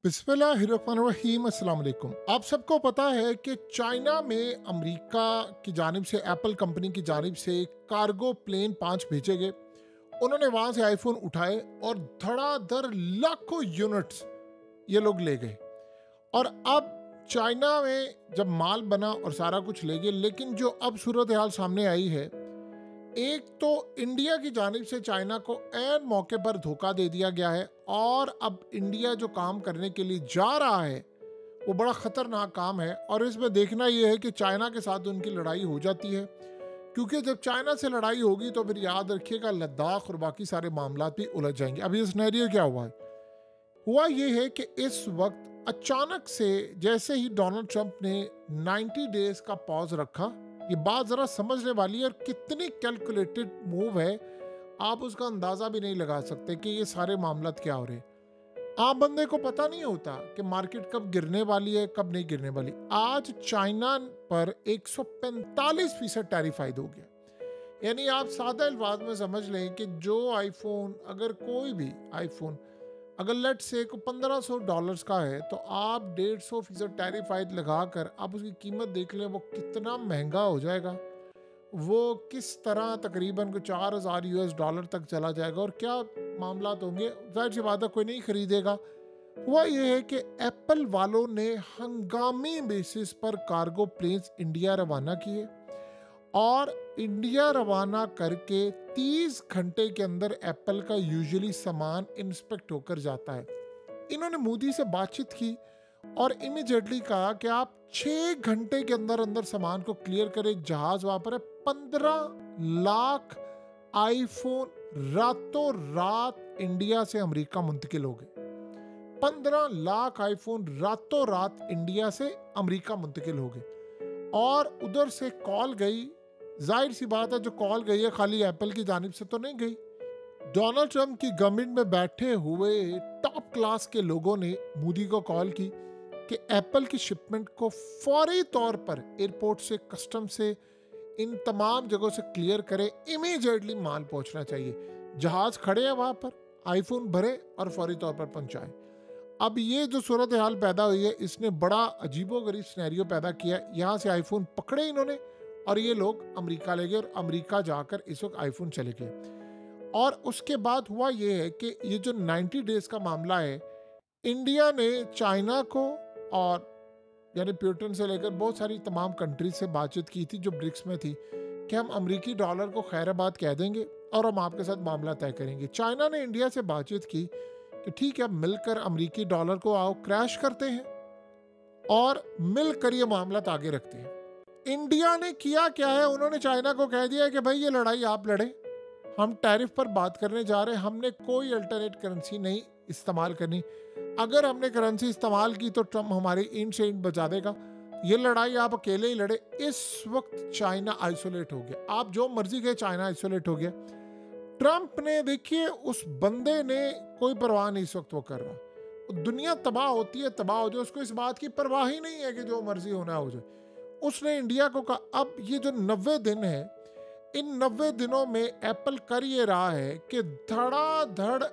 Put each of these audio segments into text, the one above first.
बिस्मिल्लाहिर्रहमानिर्रहीम, अस्सलाम वालेकुम। आप सबको पता है कि चाइना में अमेरिका की जानिब से एप्पल कंपनी की जानिब से कार्गो प्लेन 5 भेजे गए। उन्होंने वहाँ से आईफोन उठाए और धड़ाधड़ लाखों यूनिट्स ये लोग ले गए। और अब चाइना में जब माल बना और सारा कुछ ले गए, लेकिन जो अब सूरत हाल सामने आई है, एक तो इंडिया की जानिब से चाइना को ऐन मौके पर धोखा दे दिया गया है और अब इंडिया जो काम करने के लिए जा रहा है वो बड़ा ख़तरनाक काम है। और इसमें देखना ये है कि चाइना के साथ उनकी लड़ाई हो जाती है, क्योंकि जब चाइना से लड़ाई होगी तो फिर याद रखिएगा लद्दाख और बाकी सारे मामला भी उलझ जाएंगे। अब ये सिनेरियो क्या हुआ ये है कि इस वक्त अचानक से जैसे ही डोनाल्ड ट्रंप ने 90 डेज का पॉज रखा, ये बात ज़रा समझने वाली है और कितनी कैलकुलेटेड मूव है, आप उसका अंदाज़ा भी नहीं लगा सकते कि ये सारे मामला क्या हो रहे हैं। आम बंदे को पता नहीं होता कि मार्केट कब गिरने वाली है कब नहीं गिरने वाली। आज चाइना पर 145% टैरिफाइड हो गया। यानी आप सादा अल्फाज में समझ लें कि जो आईफोन, अगर कोई भी आईफोन अगर लेट से $1500 का है तो आप 150% टैरिफाइड लगाकर आप उसकी कीमत देख लें वो कितना महंगा हो जाएगा। वो किस तरह तकरीबन को $4000 तक चला जाएगा और क्या मामला होंगे। जाहिर सी बात है कोई नहीं खरीदेगा। हुआ ये है कि एप्पल वालों ने हंगामी बेसिस पर कार्गो प्लेन्स इंडिया रवाना किए और इंडिया रवाना करके 30 घंटे के अंदर एप्पल का यूजुअली सामान इंस्पेक्ट होकर जाता है। इन्होंने मोदी से बातचीत की और इमीडिएटली कहा कि आप 6 घंटे के अंदर अंदर सामान को क्लियर करें। जहाज वहां पर है। 15 लाख आईफोन रातों रात इंडिया से अमेरिका मुंतकिल हो गए। 15 लाख आईफोन रातों रात इंडिया से अमेरिका मुंतकिल हो गए और उधर से कॉल गई। जाहिर सी बात है जो कॉल गई है खाली एप्पल की जानिब से तो नहीं गई। डोनाल्ड ट्रंप की गवर्नमेंट में बैठे हुए टॉप क्लास के लोगों ने मोदी को कॉल की कि एप्पल की शिपमेंट को फौरी तौर पर एयरपोर्ट से, कस्टम से, इन तमाम जगहों से क्लियर करें। इमीडिएटली माल पहुंचना चाहिए। जहाज खड़े हैं वहां पर, आईफोन भरे और फौरी तौर पर पहुंचाए। अब ये जो सूरत हाल पैदा हुई है इसने बड़ा अजीबोगरीब सिनेरियो पैदा किया। यहाँ से आईफोन पकड़े इन्होंने और ये लोग अमेरिका ले गए और अमेरिका जाकर इस वक्त आईफोन चले गए। और उसके बाद हुआ ये है कि ये जो 90 डेज का मामला है, इंडिया ने चाइना को और यानी प्यूटन से लेकर बहुत सारी तमाम कंट्रीज से बातचीत की थी जो ब्रिक्स में थी कि हम अमेरिकी डॉलर को खैराबाद कह देंगे और हम आपके साथ मामला तय करेंगे। चाइना ने इंडिया से बातचीत की कि ठीक है, मिलकर अमेरिकी डॉलर को आओ क्रैश करते हैं और मिलकर ये मामला आगे रखते हैं। इंडिया ने किया क्या है, उन्होंने चाइना को कह दिया कि भाई ये लड़ाई आप लड़े, हम टैरिफ पर बात करने जा रहे हैं, हमने कोई अल्टरनेट करेंसी नहीं इस्तेमाल करनी। अगर हमने करेंसी इस्तेमाल की तो ट्रम्प हमारी इंट से इंट बचा देगा। ये लड़ाई आप अकेले ही लड़े। इस वक्त चाइना आइसोलेट हो गया। आप जो मर्जी कहे, चाइना आइसोलेट हो गया। ट्रंप ने, देखिए उस बंदे ने कोई परवाह नहीं इस वक्त वो कर रहा। दुनिया तबाह होती है, तबाह हो जाए, उसको इस बात की परवाह ही नहीं है कि जो मर्जी होना हो जाए। उसने इंडिया को कहा अब ये जो 90 दिन है, इन 90 दिनों में एप्पल कर ये रहा है कि धड़ाधड़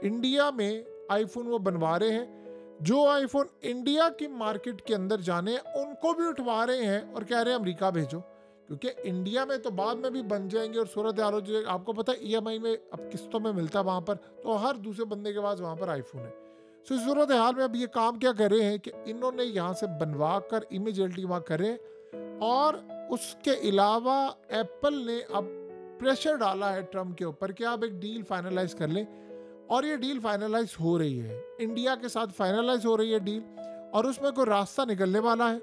इंडिया में आईफोन वो बनवा रहे हैं। जो आईफोन इंडिया की मार्केट के अंदर जाने हैं उनको भी उठवा रहे हैं और कह रहे हैं अमेरिका भेजो, क्योंकि इंडिया में तो बाद में भी बन जाएंगे और सूरत हाल हो जाएगी। आपको पता है EMI में अब किस्तों में मिलता है वहाँ पर, तो हर दूसरे बंदे के पास वहाँ पर आईफोन है। तो सूरत हाल में अब ये काम क्या कर रहे हैं कि इन्होंने यहाँ से बनवा कर इमीडिएटली वहाँ करें। और उसके अलावा एप्पल ने अब प्रेशर डाला है ट्रम्प के ऊपर कि आप एक डील फाइनलाइज कर लें और ये डील फाइनलाइज हो रही है। इंडिया के साथ फाइनलाइज हो रही है डील और उसमें कोई रास्ता निकलने वाला है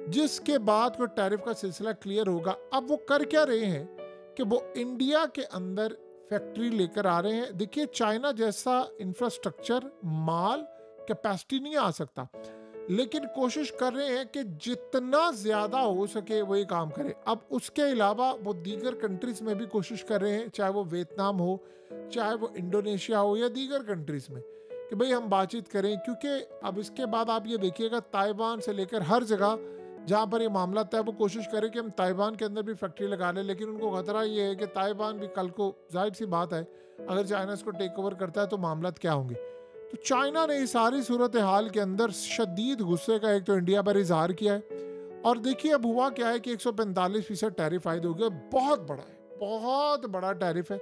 जिसके बाद कोई टैरिफ का सिलसिला क्लियर होगा। अब वो कर क्या रहे हैं कि वो इंडिया के अंदर फैक्ट्री लेकर आ रहे हैं। देखिए चाइना जैसा इंफ्रास्ट्रक्चर, माल, कैपेसिटी नहीं आ सकता, लेकिन कोशिश कर रहे हैं कि जितना ज़्यादा हो सके वो ये काम करें। अब उसके अलावा वो दीगर कंट्रीज़ में भी कोशिश कर रहे हैं, चाहे वो वियतनाम हो, चाहे वो इंडोनेशिया हो या दीगर कंट्रीज़ में, कि भाई हम बातचीत करें। क्योंकि अब इसके बाद आप ये देखिएगा ताइवान से लेकर हर जगह जहाँ पर ये मामला था वो कोशिश करें कि हम ताइवान के अंदर भी फैक्ट्री लगा लें। लेकिन उनको खतरा ये है कि ताइवान भी कल को, जाहिर सी बात है, अगर चाइना इसको टेक ओवर करता है तो मामला क्या होंगे। तो चाइना ने इस सारी सूरत हाल के अंदर शदीद गुस्से का एक तो इंडिया पर इजहार किया है, और देखिए अब हुआ क्या है कि 145% टैरिफ आयद हो गया। बहुत बड़ा है, बहुत बड़ा टैरिफ है।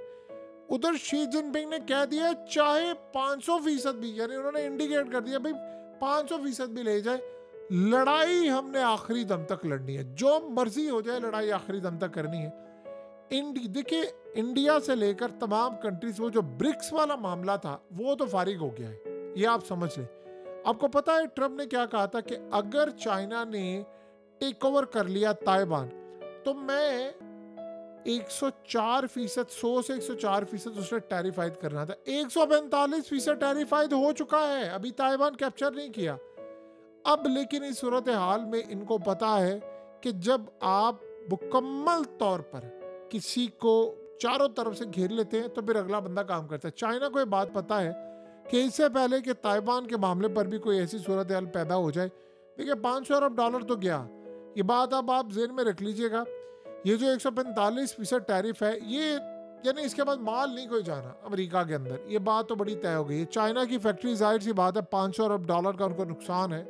उधर शी जिनपिंग ने कह दिया चाहे 500% भी, यानी उन्होंने इंडिकेट कर दिया भाई 500% भी ले जाए, लड़ाई हमने आखिरी दम तक लड़नी है, जो मर्जी हो जाए लड़ाई आखिरी दम तक करनी है। देखिए इंडिया से लेकर तमाम कंट्रीज, वो जो ब्रिक्स वाला मामला था वो तो फारिग हो गया है, ये आप समझ लें। आपको पता है ट्रम्प ने क्या कहा था कि अगर चाइना ने टेक ओवर कर लिया ताइवान तो मैं 104%, 100 से 104% उसने टैरिफ आयद करना था। 145% टैरिफ आयद हो चुका है, अभी ताइवान कैप्चर नहीं किया। अब लेकिन इस सूरत हाल में इनको पता है कि जब आप मुकम्मल तौर पर किसी को चारों तरफ से घेर लेते हैं तो फिर अगला बंदा काम करता है। चाइना को ये बात पता है कि इससे पहले कि ताइवान के मामले पर भी कोई ऐसी सूरत हाल पैदा हो जाए, देखिए $500 अरब तो गया, ये बात अब आप जेहन में रख लीजिएगा। ये जो 145% टैरिफ है, ये यानी इसके बाद माल नहीं कोई जाना अमेरिका के अंदर, ये बात तो बड़ी तय हो गई है। चाइना की फैक्ट्री जाहिर सी बात है $500 अरब का उनको नुकसान है।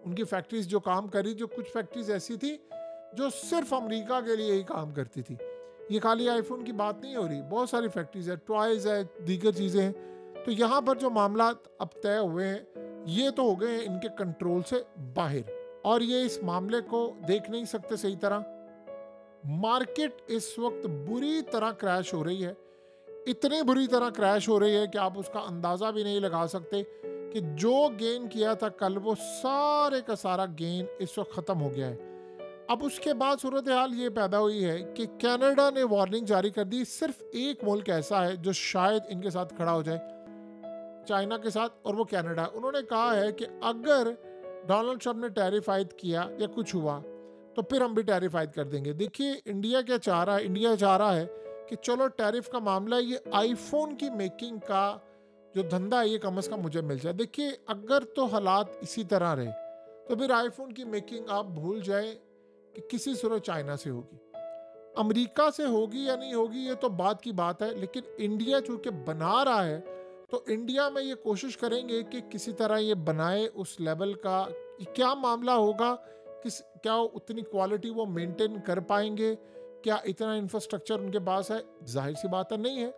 उनकी फैक्ट्रीज जो काम करी, जो कुछ फैक्ट्रीज ऐसी थी जो सिर्फ अमेरिका के लिए ही काम करती थी। ये खाली आईफोन की बात नहीं हो रही, बहुत सारी फैक्ट्रीज है, टॉयज है, दीगर चीज़ें हैं। तो यहाँ पर जो मामला अब तय हुए हैं ये तो हो गए हैं इनके कंट्रोल से बाहर, और ये इस मामले को देख नहीं सकते सही तरह। मार्केट इस वक्त बुरी तरह क्रैश हो रही है, इतनी बुरी तरह क्रैश हो रही है कि आप उसका अंदाज़ा भी नहीं लगा सकते कि जो गेन किया था कल, वो सारे का सारा गेन इस वक्त ख़त्म हो गया है। अब उसके बाद सूरत हाल ये पैदा हुई है कि कनाडा ने वार्निंग जारी कर दी। सिर्फ एक मुल्क ऐसा है जो शायद इनके साथ खड़ा हो जाए चाइना के साथ, और वो कनाडा। उन्होंने कहा है कि अगर डोनाल्ड ट्रम्प ने टैरिफ आयद किया या कुछ हुआ तो फिर हम भी टैरिफ आयद कर देंगे। देखिए इंडिया क्या चाह रहा है, इंडिया चाह रहा है कि चलो टैरिफ का मामला, ये आईफोन की मेकिंग का जो धंधा है ये कम से कम मुझे मिल जाए। देखिए अगर तो हालात इसी तरह रहे तो फिर आईफोन की मेकिंग आप भूल जाए कि किसी सूरत चाइना से होगी, अमेरिका से होगी या नहीं होगी ये तो बात की बात है। लेकिन इंडिया चूंकि बना रहा है तो इंडिया में ये कोशिश करेंगे कि किसी तरह ये बनाए उस लेवल का। क्या मामला होगा, क्या उतनी क्वालिटी वो मेंटेन कर पाएंगे, क्या इतना इंफ्रास्ट्रक्चर उनके पास है, जाहिर सी बात है नहीं है।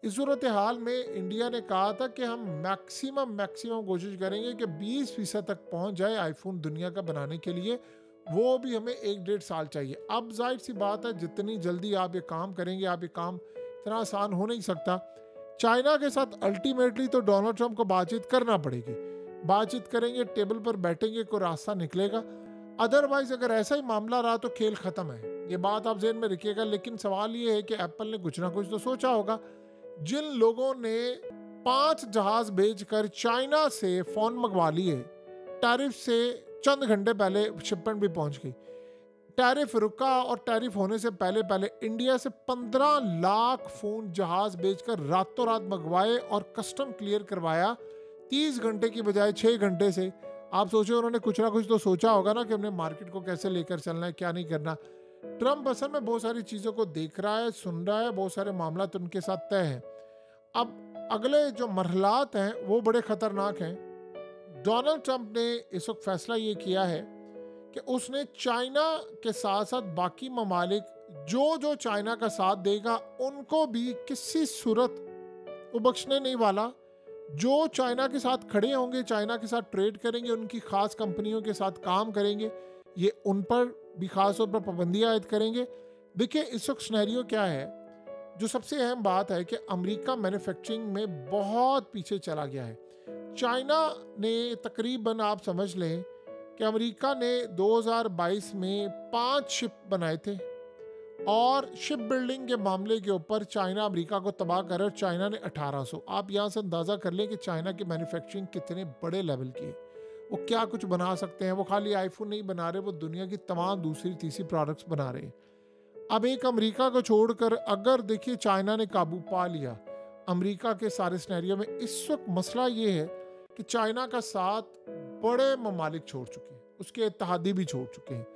इस सूरत हाल में इंडिया ने कहा था कि हम मैक्सिमम कोशिश करेंगे कि 20% तक पहुंच जाए आईफोन दुनिया का बनाने के लिए, वो भी हमें 1-1.5 साल चाहिए। अब जाहिर सी बात है जितनी जल्दी आप ये काम करेंगे, आप ये काम इतना आसान हो नहीं सकता। चाइना के साथ अल्टीमेटली तो डोनाल्ड ट्रम्प को बातचीत करना पड़ेगी, बातचीत करेंगे, टेबल पर बैठेंगे, कोई रास्ता निकलेगा। अदरवाइज अगर ऐसा ही मामला रहा तो खेल ख़त्म है, ये बात आप जेहन में रखिएगा। लेकिन सवाल ये है कि एप्पल ने कुछ ना कुछ तो सोचा होगा। जिन लोगों ने 5 जहाज भेजकर चाइना से फ़ोन मंगवा लिए, टैरिफ से चंद घंटे पहले शिपमेंट भी पहुंच गई, टैरिफ रुका और टैरिफ होने से पहले पहले इंडिया से 15 लाख फ़ोन जहाज भेजकर रातों रात मंगवाए और कस्टम क्लियर करवाया 30 घंटे की बजाय 6 घंटे से। आप सोचो उन्होंने कुछ ना कुछ तो सोचा होगा ना कि हमने मार्केट को कैसे लेकर चलना है, क्या नहीं करना। ट्रम्प असल में बहुत सारी चीज़ों को देख रहा है, सुन रहा है, बहुत सारे मामला तो उनके साथ तय हैं। अब अगले जो मरहलात हैं वो बड़े ख़तरनाक हैं। डोनाल्ड ट्रम्प ने इस वक्त फैसला ये किया है कि उसने चाइना के साथ साथ बाकी ममालिक जो चाइना का साथ देगा उनको भी किसी सूरत वो बख्शने नहीं वाला। जो चाइना के साथ खड़े होंगे, चाइना के साथ ट्रेड करेंगे, उनकी ख़ास कंपनियों के साथ काम करेंगे, ये उन पर भी ख़ास तौर पर पाबंदियाँ आयद करेंगे। देखिए इस वक्त सिनेरियो क्या है, जो सबसे अहम बात है कि अमेरिका मैन्युफैक्चरिंग में बहुत पीछे चला गया है। चाइना ने तकरीबन आप समझ लें कि अमेरिका ने 2022 में 5 शिप बनाए थे और शिप बिल्डिंग के मामले के ऊपर चाइना अमेरिका को तबाह कर, और चाइना ने 1800। आप यहाँ से अंदाज़ा कर लें कि चाइना की मैन्युफैक्चरिंग कितने बड़े लेवल की है, वो क्या कुछ बना सकते हैं। वो खाली आईफोन नहीं बना रहे, वो दुनिया की तमाम दूसरी तीसरी प्रोडक्ट्स बना रहे हैं। अब एक अमेरिका को छोड़कर अगर देखिए चाइना ने काबू पा लिया अमेरिका के सारे सिनेरियो में, इस वक्त मसला ये है कि चाइना का साथ बड़े ममालिक छोड़ चुके हैं, उसके इत्तेहादी भी छोड़ चुके हैं,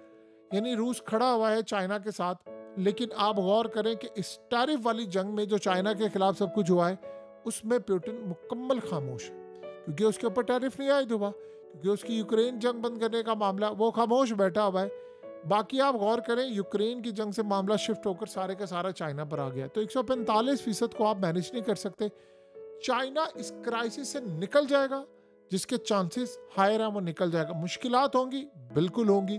यानी रूस खड़ा हुआ है चाइना के साथ। लेकिन आप गौर करें कि इस टैरिफ वाली जंग में जो चाइना के खिलाफ सब कुछ हुआ है उसमें पुतिन मुकम्मल खामोश है। क्योंकि उसके ऊपर टैरिफ नहीं आयद हुआ, क्योंकि उसकी यूक्रेन जंग बंद करने का मामला, वो खामोश बैठा हुआ है। बाकी आप गौर करें, यूक्रेन की जंग से मामला शिफ्ट होकर सारे का सारा चाइना पर आ गया। तो 145% को आप मैनेज नहीं कर सकते। चाइना इस क्राइसिस से निकल जाएगा, जिसके चांसेस हायर हैं, वो निकल जाएगा। मुश्किलात होंगी, बिल्कुल होंगी,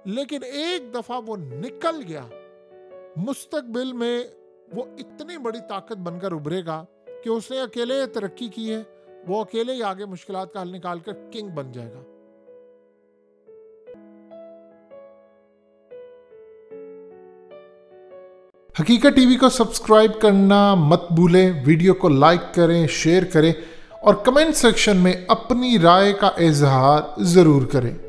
लेकिन एक दफा वो निकल गया, मुस्तकबिल में वो इतनी बड़ी ताकत बनकर उभरेगा कि उसने अकेले तरक्की की है, वो अकेले ही आगे मुश्किलात का हल निकालकर किंग बन जाएगा। हकीकत टीवी को सब्सक्राइब करना मत भूलें, वीडियो को लाइक करें, शेयर करें और कमेंट सेक्शन में अपनी राय का इजहार जरूर करें।